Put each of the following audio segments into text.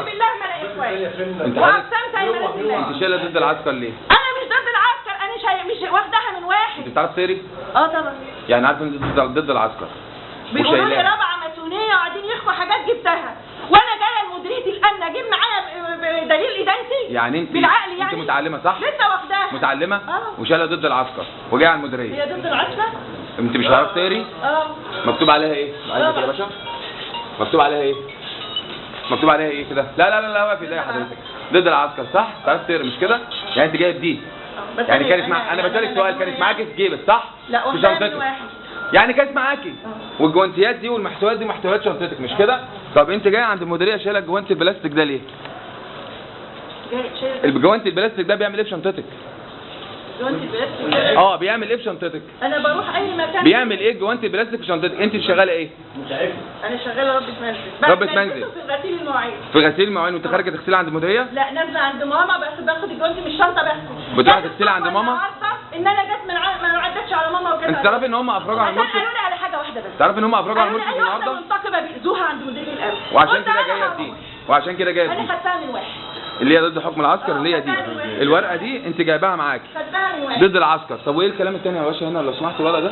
بالله ما انا اخوان انت واقسمت ايمان بالله. انت شايله ضد العسكر ليه؟ انا مش ضد العسكر، انا مش واخداها من واحد. انت بتعرف تقري؟ طبعا. يعني عارف ان ضد العسكر بيقولوا لي وشايلاه. رابعه ماسونيه وقاعدين يخفوا حاجات جبتها، وانا جايه لمديريه الامن اجيب معايا دليل ادانتي. يعني انت بالعقل يعني. انت متعلمه صح؟ لسه واخداها. متعلمه وشايله ضد العسكر وجايه على المديريه. هي ضد العسكر؟ انت مش عارف تقري؟ مكتوب عليها ايه؟ عايزك كده يا باشا. مكتوب عليها ايه؟ مكتوب عليها ايه كده؟ لا واقف ايديا حضرتك. ضد العسكر صح؟ تعرف تقري مش كده؟ يعني انت جايب دي. يعني كانت انا بسالك سؤال، كانت معاكي في جيبك صح؟ لا في شنطتك. يعني كانت معاكي والجوانتيات دي والمحتويات دي محتويات شنطتك مش كده؟ طب انت جاي عند المديريه شايله الجوانتي البلاستيك ده ليه؟ الجوانتي البلاستيك ده بيعمل ايه في شنطتك؟ الجوانتي البلاستيك بيعمل ايه في شنطتك؟ انا بروح اي مكان. بيعمل ايه الجوانتي البلاستيك في شنطتك؟ انت شغاله ايه؟ انا شغاله ربة منزل. ربة منزل. في غسيل المواعين. في غسيل المواعين وانت خارجه تغسلي عند المديريه؟ لا نازله عند ماما بس باخد الجوانتي من الشنطه بس. بتروحي تغسلي عند ماما؟ ان انا جت ما عدتش على ماما وكده. انت تعرفي ان هم افرجوا على المرشد؟ قالوا لي على حاجه واحده بس. تعرفي ان هم افرجوا على المرشد النهارده؟ النهارده؟ منتقبه بيأذوها عند مدير الامن. وعشان كده جايه بدي. وعشان كده جايه بدي. انا خدتها من واحد. اللي هي ضد حكم العسكر اللي هي دي. الورقه دي انت جايباها معاكي. خدتها من واحد. ضد العسكر. طب وايه الكلام التاني يا باشا هنا لو سمحت الورقه ده؟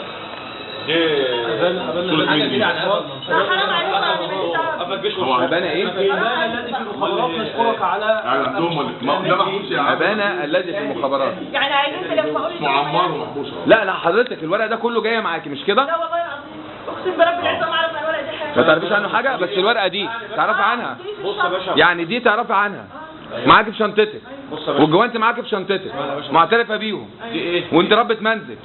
حرام عليك. أبانا ايه؟ أبانا الذي في المخابرات. يعني عايزين تلفقوا لي معمر ومحبوس. لا حضرتك الورق ده كله جاي معاكي مش كده؟ لا والله العظيم اقسم برب العزه ما اعرف عن الورقه دي حاجه. ما تعرفيش عنه حاجه بس الورقه دي تعرفي عنها. بص يا باشا. يعني دي تعرفي عنها. معاكي في شنطتك. والجوانتي معاكي في شنطتك. معترفه بيهم. وانت ربة منزل.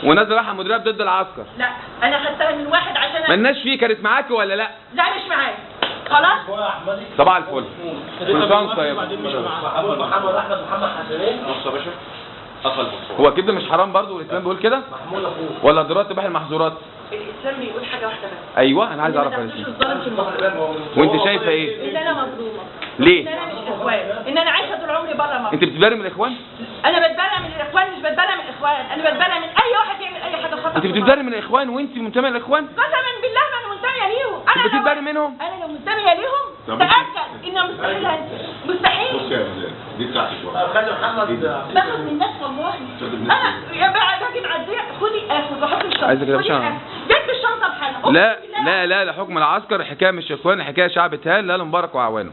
ونازله رايحه مديريه ضد العسكر. لا انا خدتها من واحد عشان مالناش فيه. كانت معاكي ولا لا؟ لا مش معايا. خلاص. صباح الفل. كل سنه وانت طيب. محمد احمد حسنين. بص يا باشا قفل. هو الكبده مش حرام برضه والاسلام بيقول كده؟ محمول اخوه. ولا ضرورات تباح المحظورات؟ الاسلام بيقول حاجه واحده بس. ايوه انا عايز اعرف وانت شايفه ايه؟ ان انا مظلومه. ليه؟ ان انا مش اخوان. ان انا عايشه طول عمري بره مصر. انت بتتبري من الاخوان؟ انا بتبرى من الاخوان مش بتبرى من الاخوان، انا بتبرى من اي واحد يعمل اي حاجه خطا. انت بتتبري من الاخوان وانت منتميه للاخوان؟ قسما بالله ما انا منتميه ليهم. انت بتتبري منهم؟ انا لو منتميه ليهم تاكد انه مستحيل انسى. مستحيل. بص يا مزاج دي بتاعتك بقى. خلي محمد باخد من الناس والله. انا يا بقى باجي معديه خدي اخد واحط في الشنطه. عايزك يا باشا. جت في الشنطه بحالها. لا حكم العسكر حكايه مش اخوان، حكايه شعب تهان لا لمبارك واعوانه.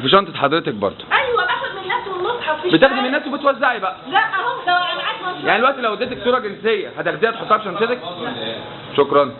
في شنطه حضرتك برضه. ايوه باخد من الناس والمصحف في بتاخدي من الناس وبتوزعي بقى. لا اهو ده معاك. يعني دلوقتي لو اديتك صوره جنسيه هتاخديها تحطها في شنطتك؟ شكرا.